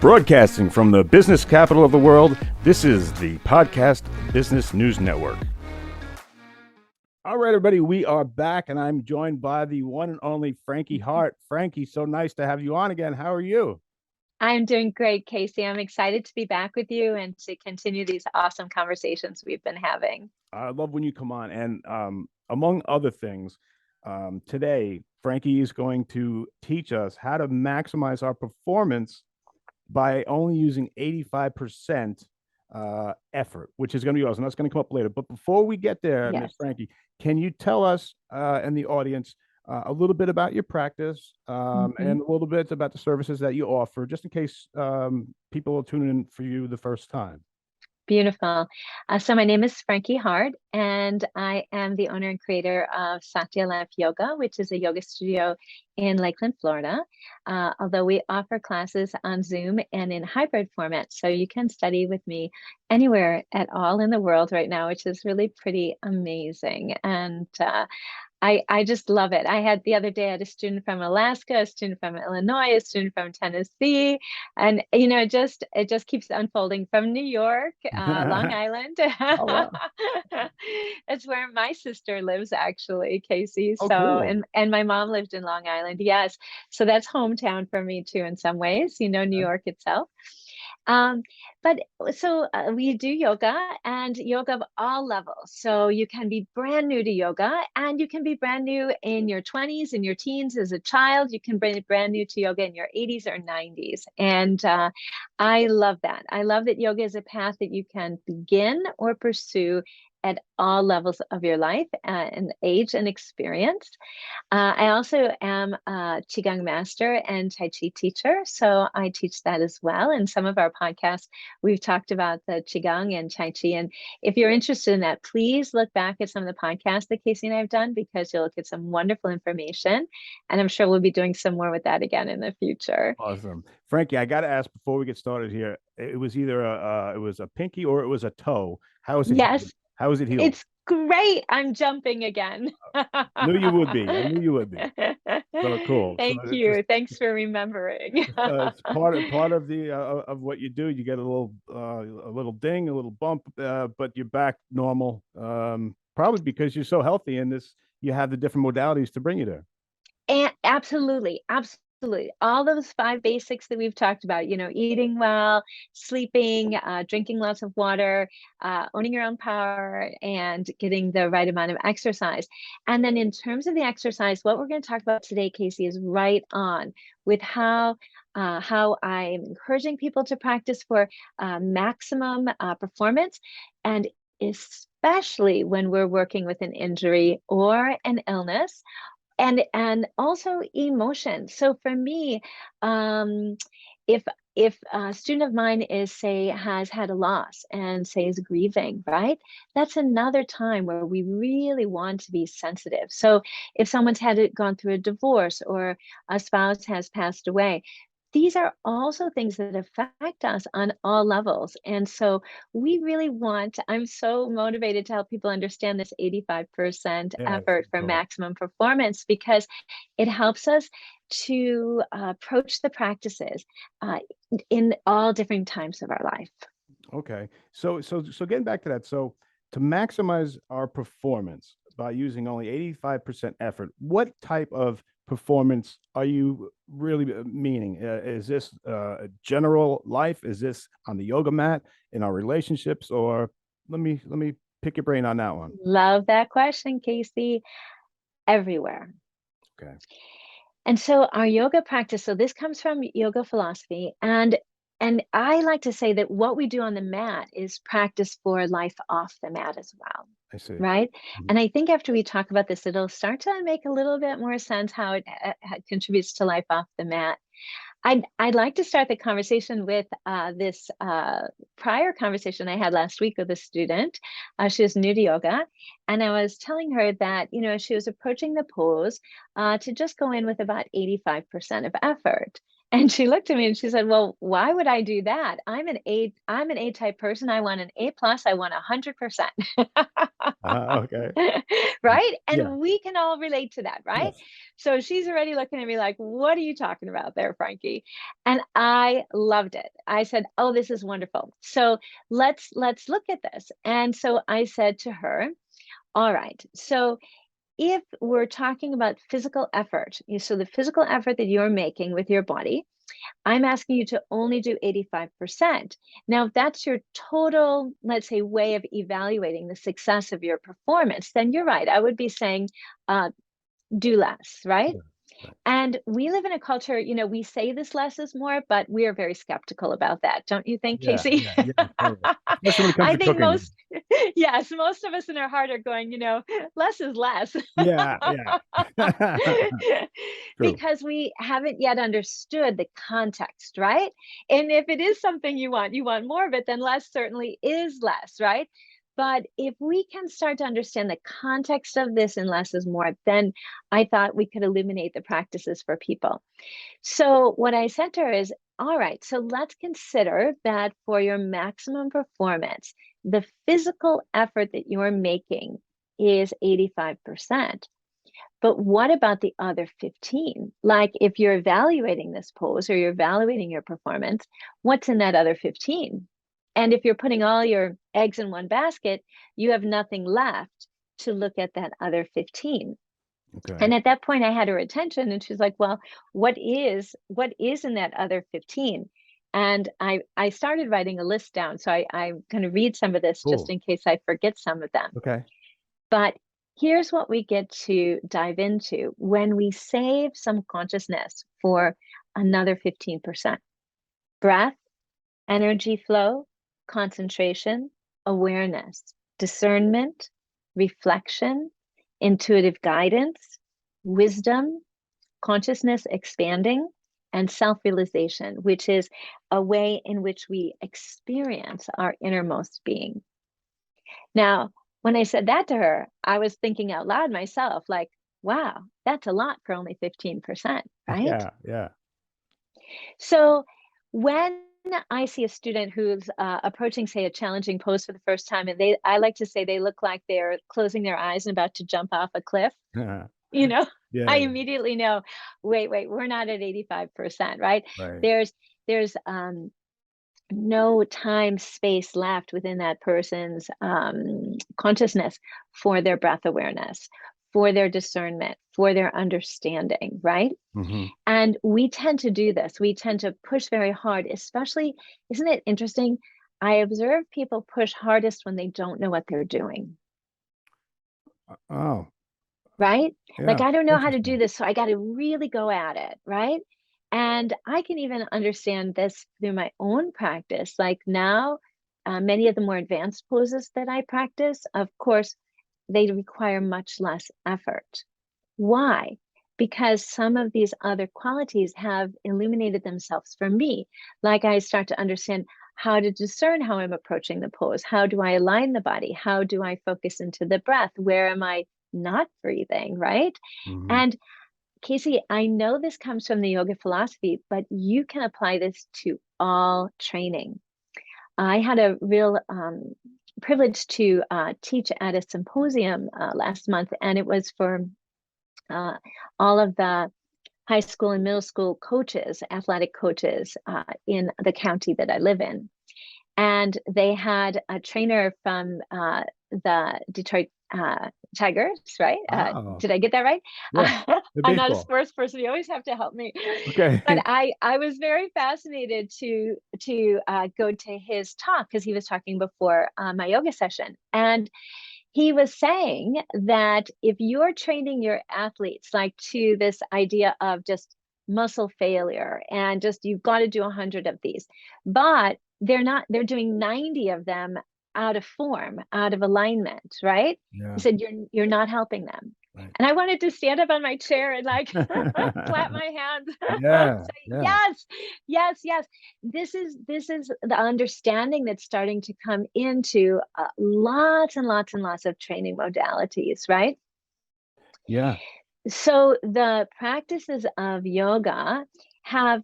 Broadcasting from the business capital of the world, this is the Podcast Business News Network. All right, everybody, we are back, and I'm joined by the one and only Frankie Hart. Frankie, so nice to have you on again. How are you? I'm doing great, Casey. I'm excited to be back with you and to continue these awesome conversations we've been having. I love when you come on, and among other things, today, Frankie is going to teach us how to maximize our performance by only using 85% effort, which is going to be awesome. That's going to come up later. But before we get there, Miss Yes. Frankie, can you tell us and the audience a little bit about your practice Mhm. and a little bit about the services that you offer, just in case people are tuning in for you the first time? Beautiful. So my name is Frankie Hart, and I am the owner and creator of Satya Yoga, which is a yoga studio in Lakeland, Florida. Although we offer classes on Zoom and in hybrid format, so you can study with me anywhere at all in the world right now, which is really pretty amazing. And I just love it. I had the other day, I had a student from Alaska, a student from Illinois, a student from Tennessee, and it just keeps unfolding from New York, Long Island. Oh, wow. It's where my sister lives, actually, Casey. Oh, So, cool. and my mom lived in Long Island. Yes, so that's hometown for me too, in some ways. New Okay. York itself. Um, but so we do yoga and yoga of all levels. So you can be brand new to yoga and you can be brand new in your 20s, in your teens as a child. You can be brand new to yoga in your 80s or 90s. And I love that. I love that yoga is a path that you can begin or pursue at all levels of your life and age and experience. I also am a Qigong master and Tai Chi teacher, so I teach that as well. In some of our podcasts, we've talked about the Qigong and Tai Chi. And if you're interested in that, please look back at some of the podcasts that Casey and I have done because you'll get some wonderful information. And I'm sure we'll be doing some more with that again in the future. Awesome. Frankie, I got to ask before we get started here, it was either it was a pinky or it was a toe. How is it healed? Yes, How is it healed? it's great. I'm jumping again. Knew you would be. I knew you would be. So cool. So Thank it just you. Thanks for remembering. it's part of the of what you do. You get a little ding, a little bump, but you're back normal. Probably because you're so healthy in this, you have the different modalities to bring you there. And absolutely, absolutely. All those five basics that we've talked about, eating well, sleeping, drinking lots of water, owning your own power, and getting the right amount of exercise. And then in terms of the exercise, what we're going to talk about today, Casey, is right on with how I'm encouraging people to practice for maximum performance, and especially when we're working with an injury or an illness and also emotion. So for me, um, if a student of mine is say has had a loss and say is grieving, right? That's another time where we really want to be sensitive. So if someone's gone through a divorce or a spouse has passed away, these are also things that affect us on all levels. And so we really want, I'm so motivated to help people understand this 85% Yeah, it's so effort for cool. maximum performance because it helps us to approach the practices uh, in all different times of our life. Okay. So getting back to that, so to maximize our performance by using only 85% effort, what type of performance are you really meaning? Is this a general life? Is this on the yoga mat, in our relationships, or let me pick your brain on that one. Love that question, Casey. Everywhere. Okay. And so our yoga practice, so this comes from yoga philosophy, and I like to say that what we do on the mat is practice for life off the mat as well, I see. right? Mhm. And I think after we talk about this, it'll start to make a little bit more sense how it contributes to life off the mat. I'd like to start the conversation with this prior conversation I had last week with a student. She was new to yoga, and I was telling her that she was approaching the pose to just go in with about 85% of effort. And she looked at me and she said, well, why would I do that? I'm an A type person. I want an A plus. I want 100%. Okay. Right? Yeah. And we can all relate to that, right? Yes. So she's already looking at me like, what are you talking about there, Frankie? And I loved it. I said, oh, this is wonderful. So let's look at this. And so I said to her, all right, so if we're talking about physical effort, so the physical effort that you're making with your body, I'm asking you to only do 85%. Now, if that's your total, let's say, way of evaluating the success of your performance, then you're right. I would be saying do less, right? Yeah. Right. And we live in a culture, we say this less is more, but we are very skeptical about that. Don't you think, Yeah. Casey? Yeah. Yeah. Totally. Especially when it comes I to think cooking. most, yes, most of us in our heart are going, less is less. Yeah. Yeah. True. Because we haven't yet understood the context, right? And if it is something you want more of it, then less certainly is less, right? But if we can start to understand the context of this and less is more, then I thought we could eliminate the practices for people. So what I said to her is, all right, so let's consider that for your maximum performance, the physical effort that you're making is 85%. But what about the other 15? Like if you're evaluating this pose or you're evaluating your performance, what's in that other 15? And if you're putting all your eggs in one basket, you have nothing left to look at that other 15. Okay. And at that point I had her attention and she's like, well, what is in that other 15? And I started writing a list down. So I'm going to read some of this just Cool. in case I forget some of them. Okay. But here's what we get to dive into when we save some consciousness for another 15%. Breath, energy flow, concentration, awareness, discernment, reflection, intuitive guidance, wisdom, consciousness expanding, and self-realization, which is a way in which we experience our innermost being. Now, when I said that to her, I was thinking out loud myself, like, wow, that's a lot for only 15%, right? Yeah. Yeah. So when I see a student who's approaching, say, a challenging pose for the first time, and I like to say they look like they're closing their eyes and about to jump off a cliff, you know, I Yeah. immediately know, wait, we're not at 85%, right? Right. There's no time space left within that person's consciousness for their breath awareness, for their discernment, for their understanding, right? Hmm. And we tend to do this. We tend to push very hard, especially, isn't it interesting? I observe people push hardest when they don't know what they're doing, Oh, right? Like, yeah. I don't know how to do Interesting. this, so I got to really go at it, right? And I can even understand this through my own practice. Like now, many of the more advanced poses that I practice, of course, they require much less effort. Why? Because some of these other qualities have illuminated themselves for me. Like I start to understand how to discern how I'm approaching the pose. How do I align the body? How do I focus into the breath? Where am I not breathing? Right. Hmm. And Casey, I know this comes from the yoga philosophy, but you can apply this to all training. I had a real privilege to teach at a symposium last month, and it was for uh, all of the high school and middle school coaches, athletic coaches in the county that I live in. And they had a trainer from the Detroit Tigers, right? Oh, Did I get that right? yeah. The I'm not a baseball. sports person. You always have to help me. Okay. But I was very fascinated to go to his talk because he was talking before my yoga session, and he was saying that if you're training your athletes like to this idea of just muscle failure and just you've got to do 100 of these, but they're doing 90 of them out of form, out of alignment, right? He Yeah. said you're not helping them. Right. And I wanted to stand up on my chair and like clap my hands. Yeah. Say, Yeah. yes, yes, yes. This is the understanding that's starting to come into lots and lots and lots of training modalities, right? Yeah. So the practices of yoga have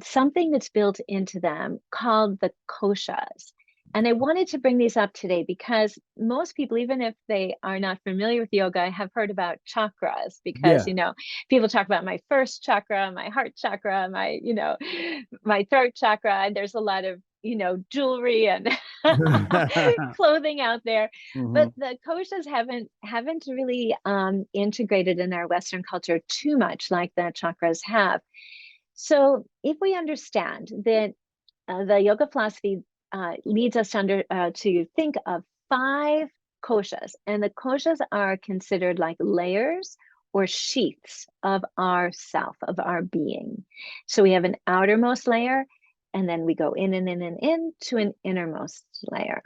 something that's built into them called the koshas. And I wanted to bring these up today because most people, even if they are not familiar with yoga, have heard about chakras because, Yeah. people talk about my first chakra, my heart chakra, my, my throat chakra. And there's a lot of, jewelry and clothing out there. Hmm. But the koshas haven't really integrated in our Western culture too much like the chakras have. So if we understand that the yoga philosophy leads us to think of 5 koshas, and the koshas are considered like layers or sheaths of our self, of our being. So we have an outermost layer, and then we go in and in and in to an innermost layer.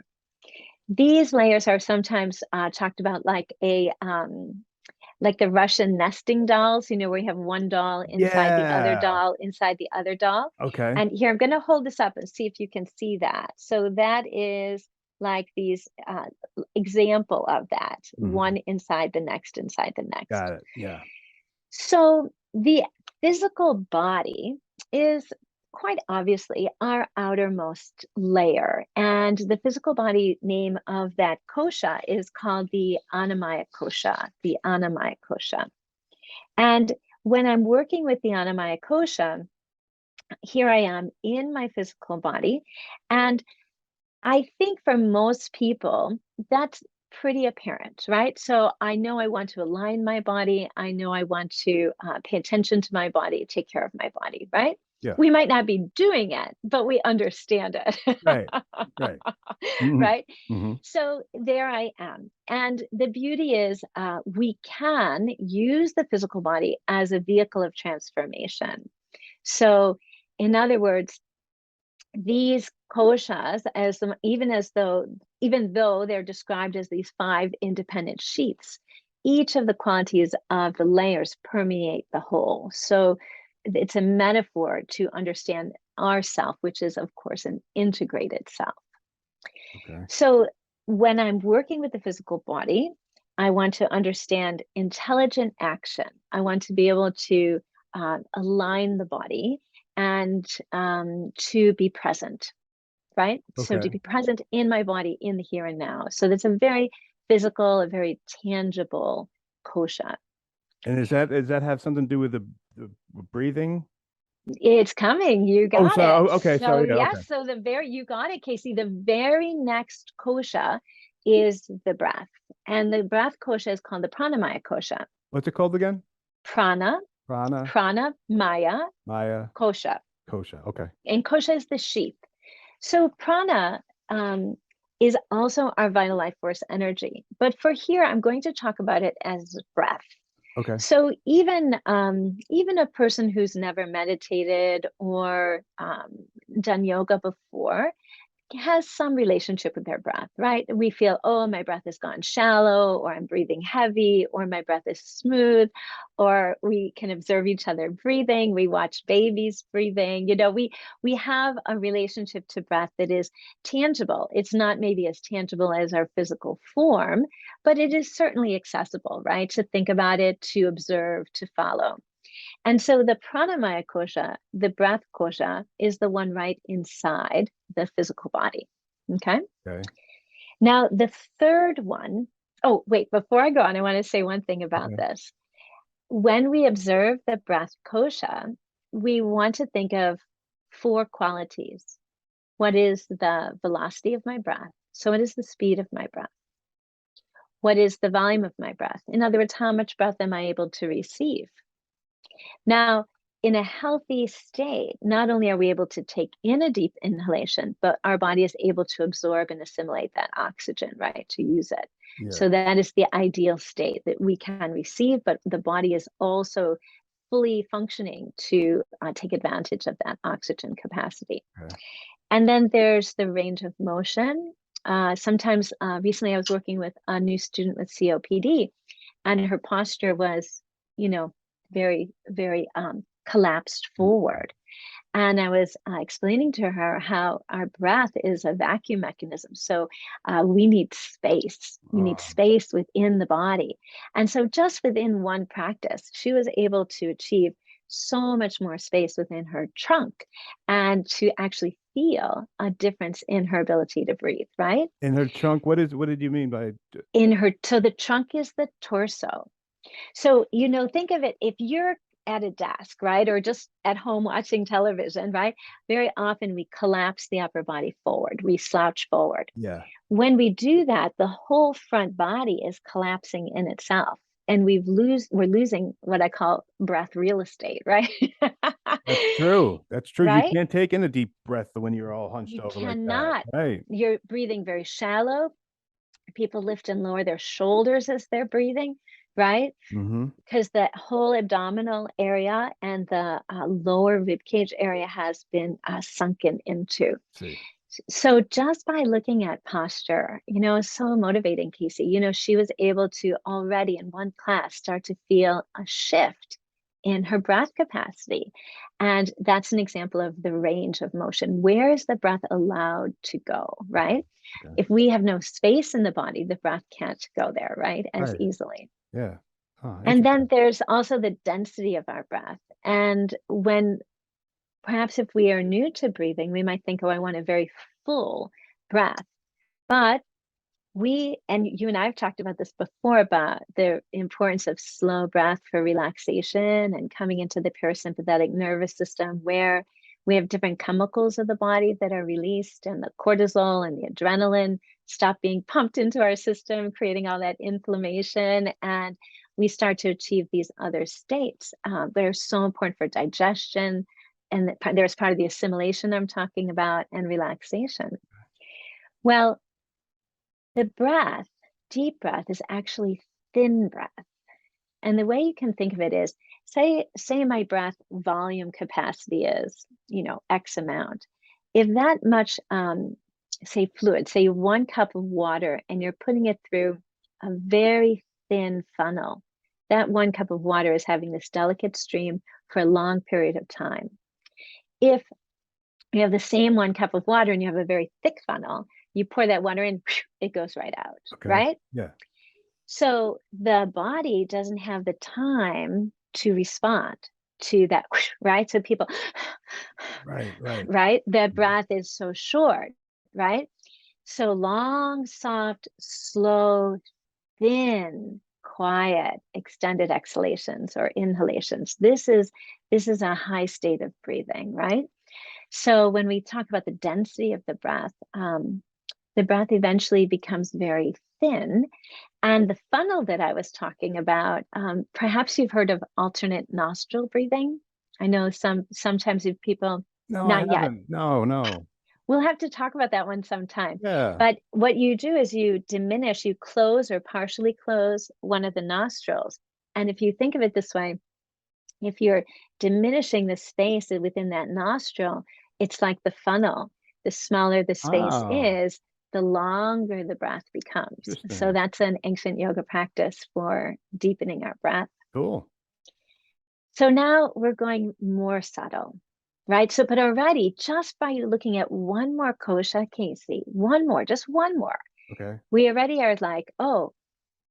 These layers are sometimes talked about like the Russian nesting dolls, where you have one doll inside the other Yeah. doll inside the other doll. Okay. And here, I'm going to hold this up and see if you can see that. So that is like these example of that, Hmm. one inside the next, inside the next. Got it. Yeah. So the physical body is quite obviously our outermost layer. And the physical body name of that kosha is called the Annamaya kosha, the Annamaya kosha. And when I'm working with the Annamaya kosha, here I am in my physical body. And I think for most people, that's pretty apparent, right? So I know I want to align my body. I know I want to pay attention to my body, take care of my body, right? Yeah. We might not be doing it, but we understand it, Right. Right. Hmm. right? Hmm. So there I am. And the beauty is we can use the physical body as a vehicle of transformation. So, in other words, these koshas, even though they're described as these 5 independent sheaths, each of the qualities of the layers permeate the whole. So it's a metaphor to understand our self, which is, of course, an integrated self. Okay. So when I'm working with the physical body, I want to understand intelligent action. I want to be able to align the body and to be present, right? So to Okay. be present in my body in the here and now. So that's a very physical, a very tangible kosha. And does that have something to do with the breathing? It's coming. You Oh, got so it. okay. So So yeah. Okay. yes, you got it, Casey. The very next kosha is the breath. And the breath kosha is called the pranamaya kosha. What's it called again? Prana, Prana, prana, maya, Maya, kosha. Kosha. Okay. And kosha is the sheath. So prana um, is also our vital life force energy. But for here, I'm going to talk about it as breath. Okay. So even a person who's never meditated or done yoga before has some relationship with their breath, right? We feel, oh, my breath has gone shallow, or I'm breathing heavy, or my breath is smooth, or we can observe each other breathing. We watch babies breathing. We have a relationship to breath that is tangible. It's not maybe as tangible as our physical form, but it is certainly accessible, right? To think about it, to observe, to follow. And so the pranamaya kosha, the breath kosha, is the one right inside the physical body. Okay. Okay. Now, the third one, oh, wait, before I go on, I want to say one thing about Okay. this. When we observe the breath kosha, we want to think of 4 qualities. What is the velocity of my breath? So, what is the speed of my breath? What is the volume of my breath? In other words, how much breath am I able to receive? Now, in a healthy state, not only are we able to take in a deep inhalation, but our body is able to absorb and assimilate that oxygen, right? To use it. Yeah. So that is the ideal state that we can receive, but the body is also fully functioning to take advantage of that oxygen capacity. Okay. And then there's the range of motion. Sometimes recently I was working with a new student with COPD, and her posture was, you know, very, very collapsed forward. And I was explaining to her how our breath is a vacuum mechanism. So we need space. We need Oh, space within the body. And so just within one practice, she was able to achieve so much more space within her trunk and to actually feel a difference in her ability to breathe, right? In her trunk, what did you mean by In her, so the trunk is the torso. So, think of it, if you're at a desk, right, or just at home watching television, right, very often we collapse the upper body forward, we slouch forward. yeah. When we do that, the whole front body is collapsing in itself. And we're losing what I call breath real estate, right? That's true. That's true. You Right? can't take in a deep breath when you're all hunched You over like that. cannot. Right. You're breathing very shallow. People lift and lower their shoulders as they're breathing, right? Mm-hmm. Because the whole abdominal area and the lower rib cage area has been sunken into. See. So just by looking at posture, is so motivating, Casey. She was able to already in one class start to feel a shift in her breath capacity. And that's an example of the range of motion. Where is the breath allowed to go, right? Okay. If we have no space in the body, the breath can't go there, right, as Right. easily. Yeah. Oh, And then interesting. there's also the density of our breath. And when perhaps if we are new to breathing, we might think, oh, I want a very full breath. But and you and I have talked about this before about the importance of slow breath for relaxation and coming into the parasympathetic nervous system where we have different chemicals of the body that are released and the cortisol and the adrenaline stop being pumped into our system, creating all that inflammation. And we start to achieve these other states that are so important for digestion. And there's part of the assimilation I'm talking about and relaxation. Well, the breath, deep breath, is actually thin breath. And the way you can think of it is, say my breath volume capacity is, X amount. If that much, say fluid, say 1 cup of water, and you're putting it through a very thin funnel, that 1 cup of water is having this delicate stream for a long period of time. If you have the same 1 cup of water and you have a very thick funnel, you pour that water in, it goes right out, Okay. right? Yeah. So the body doesn't have the time to respond to that, right? So people, Right. Right. right? That breath is so short, right? So long, soft, slow, thin, quiet, extended exhalations or inhalations. This is a high state of breathing, right? So when we talk about the density of the breath eventually becomes very thin. And the funnel that I was talking about, perhaps you've heard of alternate nostril breathing. I know sometimes if people, No, I not yet. haven't. No, no. We'll have to talk about that one sometime. Yeah. But what you do is you close or partially close one of the nostrils. And if you think of it this way, if you're diminishing the space within that nostril, it's like the funnel. The smaller the space Oh, is, the longer the breath becomes. So interesting. that's an ancient yoga practice for deepening our breath. Cool. So now we're going more subtle, right? So, but already just by looking at one more kosha, Casey, just one more, Okay. we already are like, oh,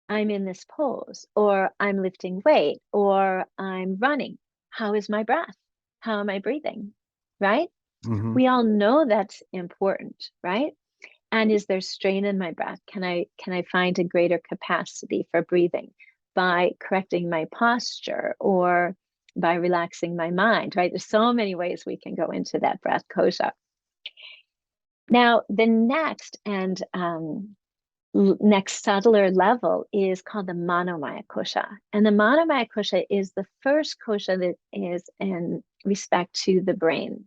I'm in this pose, or I'm lifting weight, or I'm running. How is my breath? How am I breathing? Right? Mm-hmm. We all know that's important, right? And is there strain in my breath? Can I find a greater capacity for breathing by correcting my posture or by relaxing my mind, right? There's so many ways we can go into that breath kosha. Now, the next and next subtler level is called the manomaya kosha. And the manomaya kosha is the first kosha that is in respect to the brain.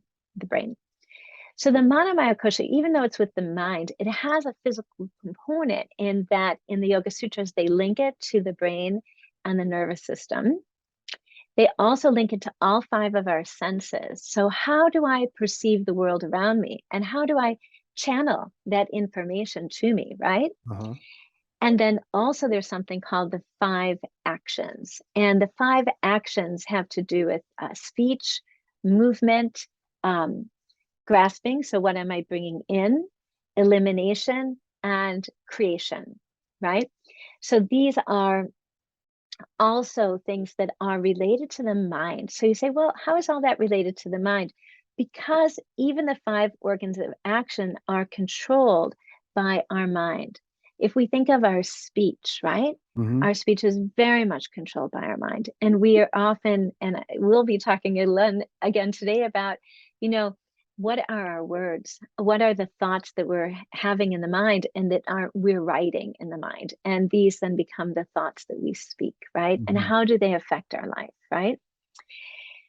So the manomaya kosha, even though it's with the mind, it has a physical component in that in the Yoga Sutras, they link it to the brain and the nervous system. They also link it to all 5 of our senses. So how do I perceive the world around me? And how do I channel that information to me, right? Uh-huh. And then also there's something called the 5 actions. And the 5 actions have to do with speech, movement, grasping. So what am I bringing in? Elimination and creation, right? So these are also things that are related to the mind. So you say, well, how is all that related to the mind? Because even the five organs of action are controlled by our mind. If we think of our speech, right? Hmm. Our speech is very much controlled by our mind. And we are often, and we'll be talking again today about, you know, what are our words? What are the thoughts that we're having in the mind and that we're writing in the mind? And these then become the thoughts that we speak, right? And Hmm. how do they affect our life, right?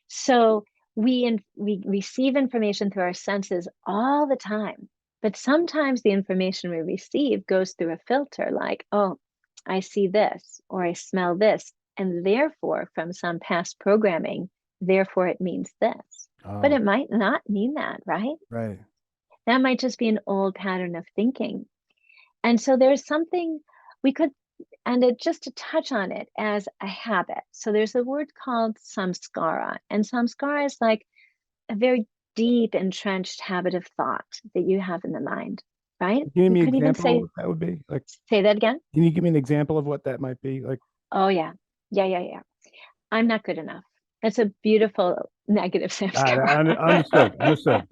So we receive information through our senses all the time, but sometimes the information we receive goes through a filter, like, oh, I see this or I smell this, and therefore from some past programming, therefore it means this. But Oh, it might not mean that, right? right. That might just be an old pattern of thinking. And so there's something we could, just to touch on it as a habit. So there's a word called samskara, and samskara is like a very deep, entrenched habit of thought that you have in the mind, right? Can you give You me an could even example of say, what that would be? Like, say that again. can you give me an example of what that might be? Like, Oh, yeah. Yeah, yeah, yeah. I'm not good enough. It's a beautiful negative samskara, understood, understood.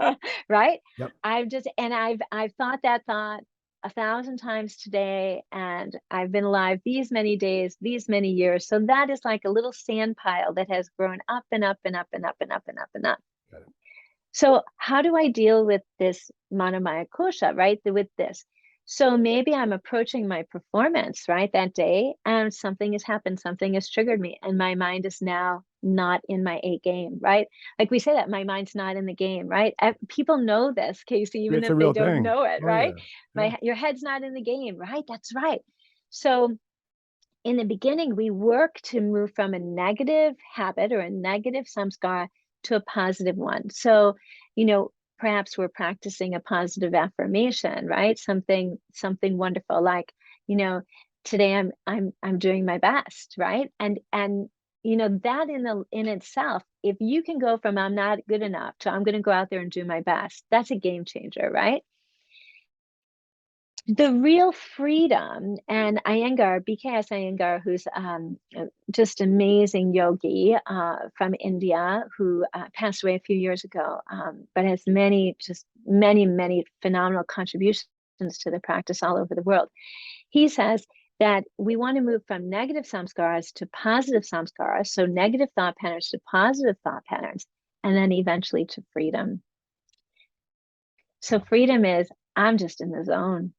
right? Yep. I've thought that thought 1,000 times today, and I've been alive these many days, these many years. So that is like a little sand pile that has grown up and up and up and up and up and up and up. Got it. So how do I deal with this manomaya kosha, right? With this. So maybe I'm approaching my performance, right, that day, and something has happened, something has triggered me, and my mind is now not in my A game, right? Like we say that my mind's not in the game, right? People know this, Casey, even It's a if they real don't thing. know it, Oh right? yeah. Yeah. Your head's not in the game, right? That's right. So in the beginning, we work to move from a negative habit or a negative samskara to a positive one. So, you know, perhaps we're practicing a positive affirmation, right? Something wonderful, like, you know, today I'm doing my best, right? And you know that in itself, if you can go from I'm not good enough to I'm going to go out there and do my best, that's a game changer, right? The real freedom, and Iyengar, BKS Iyengar, who's just amazing yogi from India, who passed away a few years ago, but has many phenomenal contributions to the practice all over the world. He says that we want to move from negative samskaras to positive samskaras, so negative thought patterns to positive thought patterns, and then eventually to freedom. So freedom is I'm just in the zone.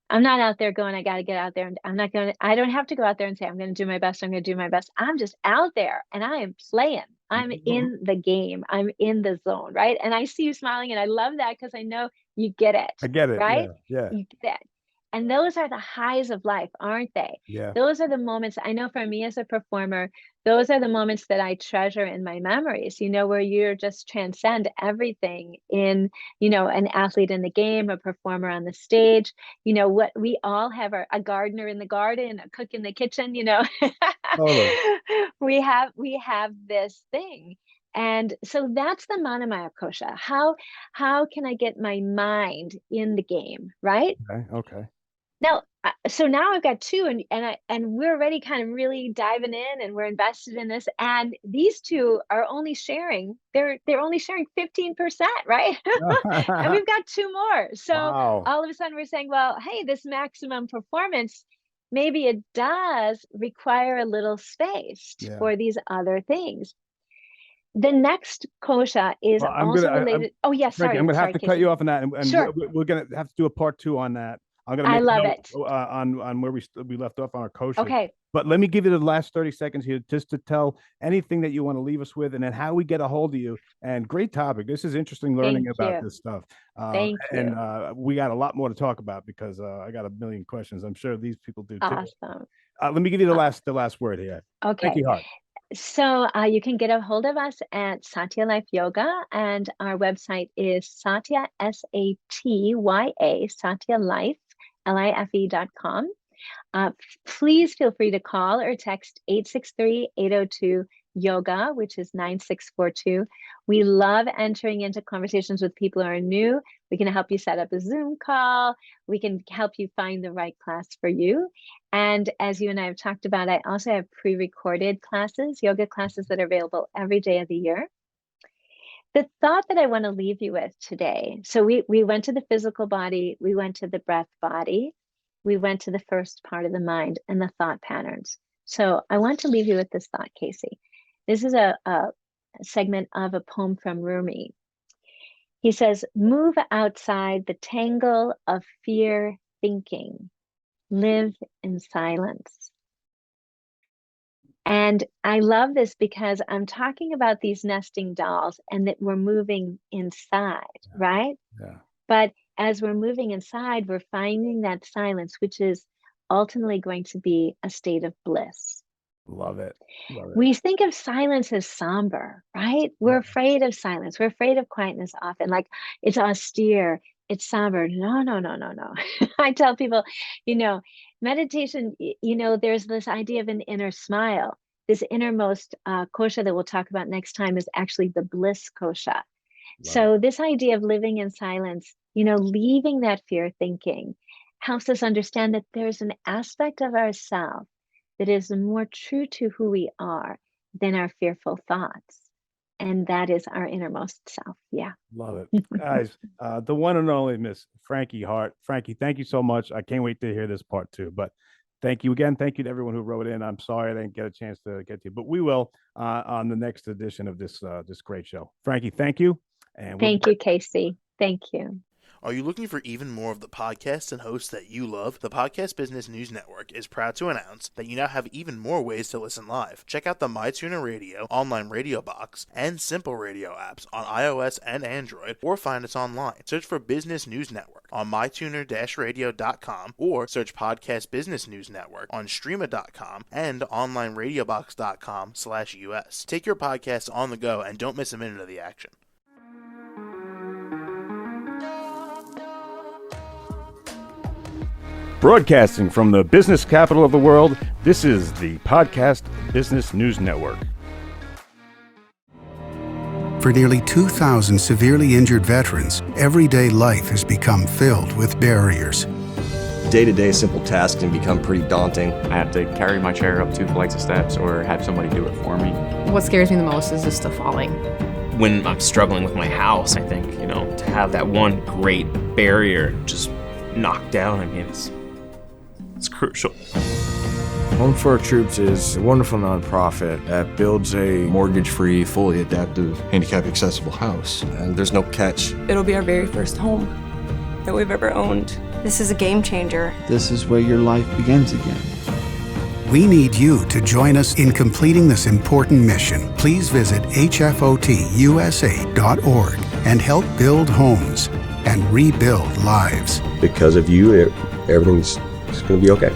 I'm not out there going, I got to get out there. And I don't have to go out there and say, I'm going to do my best. I'm going to do my best. I'm just out there and I am playing. I'm in the game. I'm in the zone. Right. And I see you smiling and I love that because I know you get it. I get it. Right. Yeah. Yeah. You get it. And those are the highs of life, aren't they? Yeah. Those are the moments I know for me as a performer, those are the moments that I treasure in my memories, you know, where you're just transcend everything in, you know, an athlete in the game, a performer on the stage, you know what we all have a gardener in the garden, a cook in the kitchen, you know. Totally. We have this thing, and so that's the manamaya kosha. How can I get my mind in the game, right? Okay. Okay. Now, so now I've got two, and we're already kind of really diving in, and we're invested in this. And these two are only sharing; they're only sharing 15%, right? And we've got two more. So Wow. all of a sudden, we're saying, well, hey, this maximum performance, maybe it does require a little space Yeah. for these other things. The next kosha is Well, also related. Oh, yes, Frankie, I'm sorry, gonna have sorry, to cut Casey. you off on that, and Sure, we're gonna have to do a part two on that. I'm gonna I make a love note it. on where we left off on our kosher. Okay. But let me give you the last 30 seconds here just to tell anything that you want to leave us with, and then how we get a hold of you. And great topic. This is interesting learning Thank about you. this stuff. Thank And you. we got a lot more to talk about because I got a million questions. I'm sure these people do too. Awesome. Let me give you Uh, the last word here. okay. Frankie Hart. So you can get a hold of us at Satya Life Yoga, and our website is Satya, Satya, Satya Life, Life.com. Please feel free to call or text 863-802 yoga, which is 9642. We love entering into conversations with people who are new. We can help you set up a Zoom call. We can help you find the right class for you. And as you and I have talked about, I also have pre-recorded classes, yoga classes that are available every day of the year. The thought that I want to leave you with today. So we went to the physical body, we went to the breath body, we went to the first part of the mind and the thought patterns. So I want to leave you with this thought, Casey. This is a segment of a poem from Rumi. He says, move outside the tangle of fear thinking, live in silence. And I love this because I'm talking about these nesting dolls and that we're moving inside, right? Yeah. But as we're moving inside, we're finding that silence, which is ultimately going to be a state of bliss. Love it. Love it. We think of silence as somber, right? We're afraid of silence. We're afraid of quietness often, like it's austere, it's somber. No, no, no, no, no. I tell people, meditation, there's this idea of an inner smile. This innermost kosha that we'll talk about next time is actually the bliss kosha. So this idea of living in silence, leaving that fear thinking helps us understand that there's an aspect of ourselves that is more true to who we are than our fearful thoughts. And that is our innermost self. Yeah. Love it. Guys, the one and only Miss Frankie Hart. Frankie, thank you so much. I can't wait to hear this part too. But thank you again. Thank you to everyone who wrote in. I'm sorry I didn't get a chance to get to you, but we will on the next edition of this great show. Frankie, thank you. And thank you, Casey. Thank you. Are you looking for even more of the podcasts and hosts that you love? The Podcast Business News Network is proud to announce that you now have even more ways to listen live. Check out the MyTuner Radio, online radio box, and Simple Radio apps on iOS and Android, or find us online. Search for Business News Network on mytuner-radio.com, or search Podcast Business News Network on streama.com and onlineradiobox.com/US. Take your podcast on the go and don't miss a minute of the action. Broadcasting from the business capital of the world, this is the Podcast Business News Network. For nearly 2,000 severely injured veterans, everyday life has become filled with barriers. Day-to-day simple tasks can become pretty daunting. I have to carry my chair up 2 flights of steps or have somebody do it for me. What scares me the most is just the falling. When I'm struggling with my house, I think, to have that one great barrier just knocked down, it's crucial. Home for Our Troops is a wonderful nonprofit that builds a mortgage-free, fully adaptive, handicap-accessible house. And there's no catch. It'll be our very first home that we've ever owned. This is a game changer. This is where your life begins again. We need you to join us in completing this important mission. Please visit hfotusa.org and help build homes and rebuild lives. Because of you, everything's going to be okay.